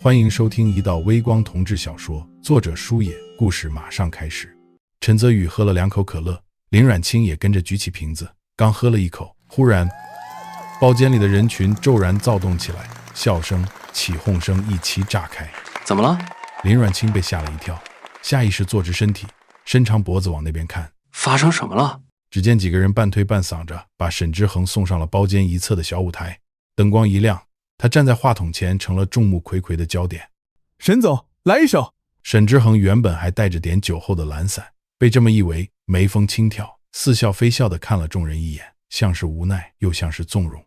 欢迎收听一道微光同志小说，作者书野，故事马上开始。陈泽宇喝了2口可乐，林阮清也跟着举起瓶子，刚喝了1口，忽然包间里的人群骤然躁动起来，笑声、起哄声一齐炸开。怎么了？林阮清被吓了一跳，下意识坐直身体，伸长脖子往那边看。发生什么了？只见几个人半推半搡着把沈之恒送上了包间一侧的小舞台，灯光一亮，他站在话筒前成了众目睽睽的焦点。沈总，来一首。沈之恒原本还带着点酒后的懒散，被这么一围，眉峰轻挑，似笑非笑地看了众人一眼，像是无奈又像是纵容。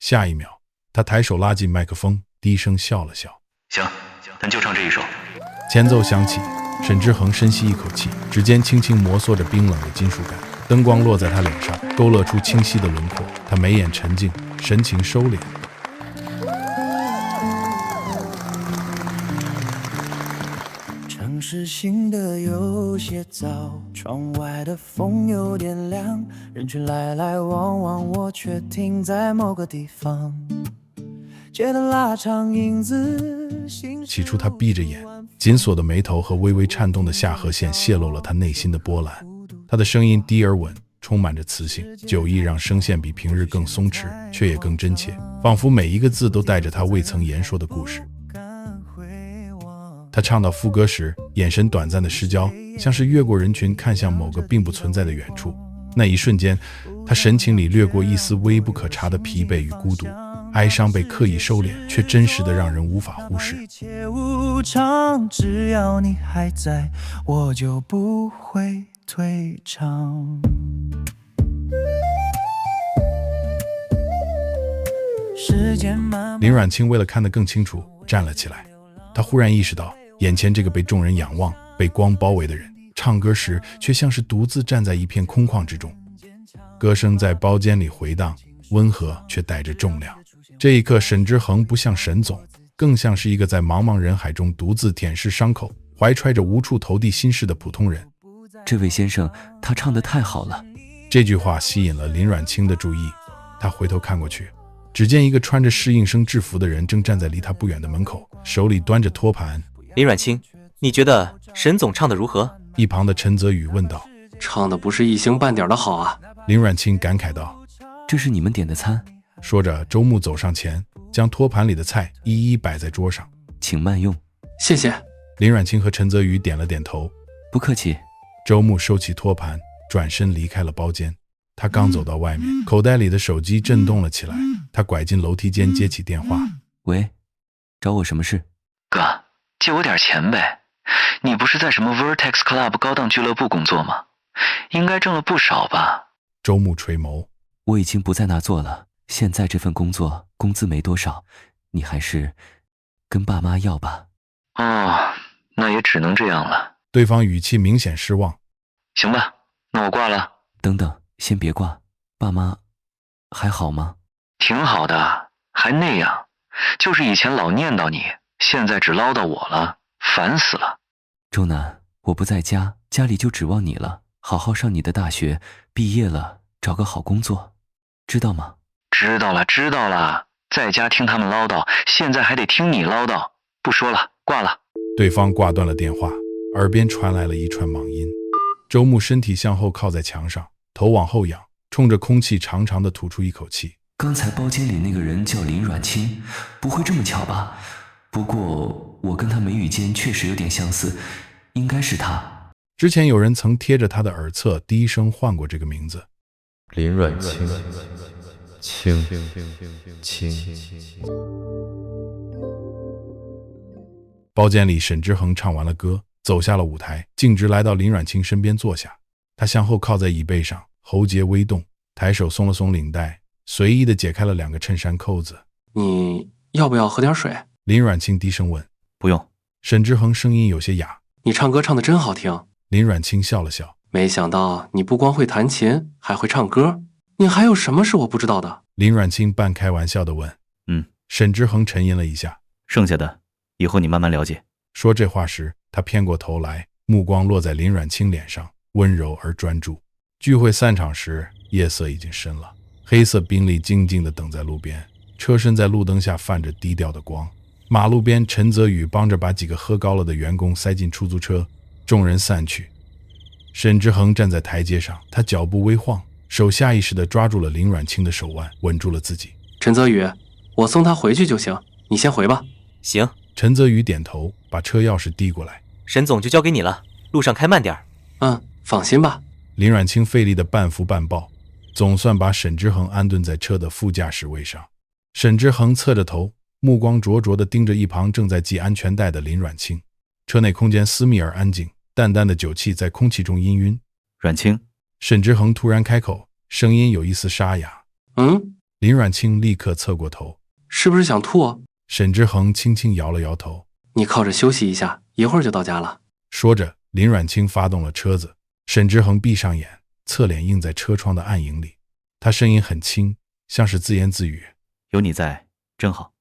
下一秒，他抬手拉近麦克风，低声笑了笑。行，咱就唱这一首。前奏响起，沈之恒深吸一口气，指尖轻轻摩挲着冰冷的金属感，灯光落在他脸上，勾勒出清晰的轮廓。他眉眼沉静，神情收敛。城市醒得有些早，窗外的风有点凉，人群来来往往，我却停在某个地方。街的拉长影子，起初他闭着眼，紧锁的眉头和微微颤动的下颌线泄露了他内心的波澜。他的声音低而稳，充满着磁性，酒意让声线比平日更松弛，却也更真切，仿佛每一个字都带着他未曾言说的故事。他唱到副歌时，眼神短暂的失焦，像是越过人群看向某个并不存在的远处。那一瞬间，他神情里掠过一丝微不可察的疲惫与孤独，哀伤被刻意收敛，却真实的让人无法忽视。一切无常，只要你还在，我就不会退场。林阮清为了看得更清楚，站了起来。他忽然意识到，眼前这个被众人仰望、被光包围的人，唱歌时却像是独自站在一片空旷之中。歌声在包间里回荡，温和却带着重量。这一刻，沈之恒不像沈总，更像是一个在茫茫人海中独自舔舐伤口，怀揣着无处投递心事的普通人。这位先生，他唱得太好了。这句话吸引了林阮清的注意，他回头看过去，只见一个穿着适应生制服的人正站在离他不远的门口，手里端着托盘。林阮清，你觉得沈总唱得如何？一旁的陈泽宇问道。唱的不是一星半点的好啊。林阮清感慨道。这是你们点的餐。说着，周木走上前，将托盘里的菜一一摆在桌上。请慢用。谢谢。林阮清和陈泽宇点了点头。不客气。周木收起托盘，转身离开了包间。他刚走到外面，口袋里的手机震动了起来。他拐进楼梯间接起电话。喂，找我什么事？哥，借我点钱呗。你不是在什么 Vertex Club 高档俱乐部工作吗？应该挣了不少吧。周木垂眸。我已经不在那做了，现在这份工作工资没多少，你还是跟爸妈要吧。哦，那也只能这样了。对方语气明显失望。行吧，那我挂了。等等，先别挂，爸妈还好吗？挺好的，还那样，就是以前老念叨你，现在只唠叨我了，烦死了。周南，我不在家，家里就指望你了，好好上你的大学，毕业了找个好工作，知道吗？知道了，知道了，在家听他们唠叨，现在还得听你唠叨，不说了，挂了。对方挂断了电话，耳边传来了一串莽音。周木身体向后靠在墙上，头往后仰，冲着空气长长的吐出一口气。刚才包间里那个人叫林阮清，不会这么巧吧？不过我跟他眉宇间确实有点相似，应该是他。之前有人曾贴着他的耳侧低声唤过这个名字。林阮清，清清。包间里，沈之恒唱完了歌，走下了舞台，径直来到林阮清身边坐下。他向后靠在椅背上，喉结微动，抬手松了松领带，随意地解开了2个衬衫扣子。你要不要喝点水？林阮清低声问。不用。沈之恒声音有些哑。你唱歌唱得真好听。林阮清笑了笑。没想到你不光会弹琴，还会唱歌，你还有什么是我不知道的？林阮清半开玩笑地问。沈之恒沉吟了一下。剩下的以后你慢慢了解。说这话时，他偏过头来，目光落在林阮清脸上，温柔而专注。聚会散场时，夜色已经深了，黑色宾利静静地等在路边，车身在路灯下泛着低调的光，马路边，陈泽宇帮着把几个喝高了的员工塞进出租车，众人散去。沈之恒站在台阶上，他脚步微晃，手下意识地抓住了林阮清的手腕，稳住了自己。陈泽宇，我送他回去就行，你先回吧。行。陈泽宇点头，把车钥匙递过来。沈总就交给你了，路上开慢点。放心吧。林阮清费力的半扶半抱，总算把沈之恒安顿在车的副驾驶位上。沈之恒侧着头，目光灼灼地盯着一旁正在系安全带的林阮清。车内空间私密而安静，淡淡的酒气在空气中氤氲。阮清，沈之恒突然开口，声音有一丝沙哑。林阮清立刻侧过头。是不是想吐？沈之恒轻轻摇了摇头。你靠着休息一下，一会儿就到家了。说着，林阮清发动了车子。沈之恒闭上眼，侧脸映在车窗的暗影里。他声音很轻，像是自言自语：有你在真好。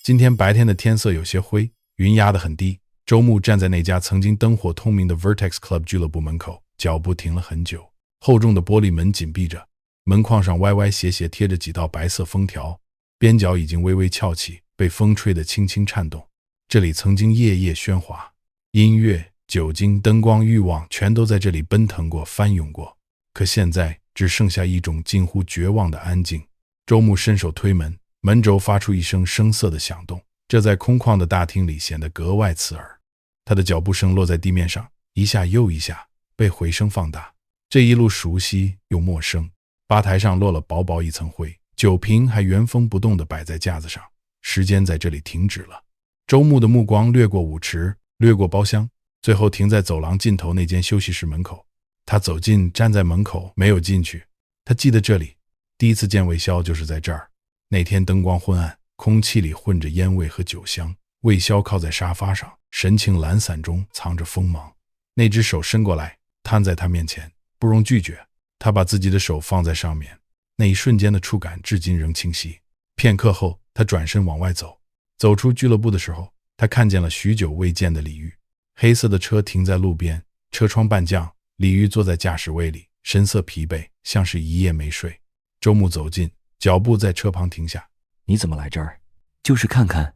今天白天的天色有些灰，云压得很低。周牧站在那家曾经灯火通明的 Vertex Club 俱乐部门口，脚步停了很久。厚重的玻璃门紧闭着，门框上歪歪斜斜贴着几道白色封条，边角已经微微翘起，被风吹得轻轻颤动。这里曾经夜夜喧哗，音乐、酒精、灯光、欲望全都在这里奔腾过、翻涌过，可现在只剩下一种近乎绝望的安静。周牧伸手推门，门轴发出一声生涩的响动，这在空旷的大厅里显得格外刺耳。他的脚步声落在地面上，一下又一下，被回声放大。这一路熟悉又陌生。吧台上落了薄薄一层灰，酒瓶还原封不动地摆在架子上，时间在这里停止了。周牧的目光掠过舞池，掠过包厢，最后停在走廊尽头那间休息室门口。他走近，站在门口，没有进去。他记得这里，第一次见魏潇就是在这儿。那天灯光昏暗，空气里混着烟味和酒香。魏潇靠在沙发上，神情懒散中藏着锋芒。那只手伸过来，摊在他面前，不容拒绝。他把自己的手放在上面，那一瞬间的触感至今仍清晰。片刻后，他转身往外走。走出俱乐部的时候，他看见了许久未见的李玉。黑色的车停在路边，车窗半降，李玉坐在驾驶位里，神色疲惫，像是一夜没睡。周牧走近，脚步在车旁停下。你怎么来这儿？就是看看。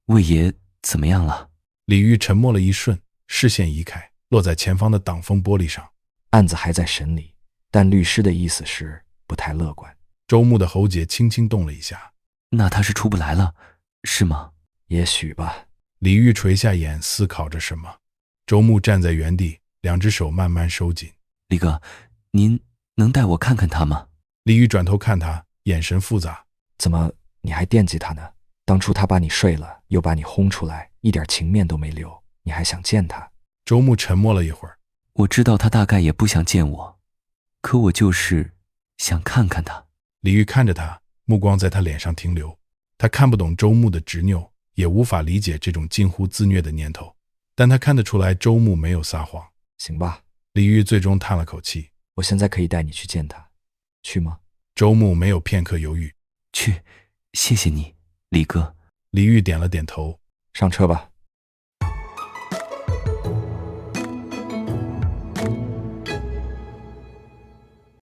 魏爷怎么样了？李玉沉默了一瞬，视线移开，落在前方的挡风玻璃上。案子还在审理，但律师的意思是不太乐观。周牧的喉结轻轻动了一下。那他是出不来了，是吗？也许吧。李玉垂下眼，思考着什么。周牧站在原地，两只手慢慢收紧。李哥，您能带我看看他吗？李玉转头看他，眼神复杂。怎么，你还惦记他呢？当初他把你睡了，又把你轰出来，一点情面都没留，你还想见他？周牧沉默了一会儿。我知道他大概也不想见我，可我就是想看看他。李玉看着他，目光在他脸上停留。他看不懂周牧的执拗，也无法理解这种近乎自虐的念头，但他看得出来周牧没有撒谎。行吧。李玉最终叹了口气。我现在可以带你去见他，去吗？周牧没有片刻犹豫。去，谢谢你，李哥。李玉点了点头。上车吧。